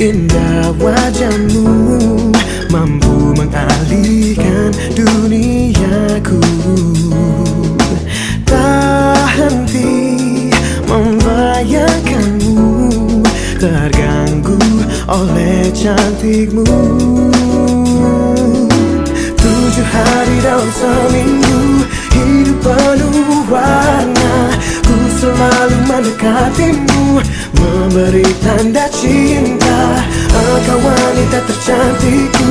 Indah wajahmu mampu mengalihkan duniaku. Tak henti membayangkanmu, terganggu oleh cantikmu. 7 hari dalam seminggu, hidup penuh warna. Ku selalu mendekatimu, memberi tanda cinta. Engkau wanita tercantikku.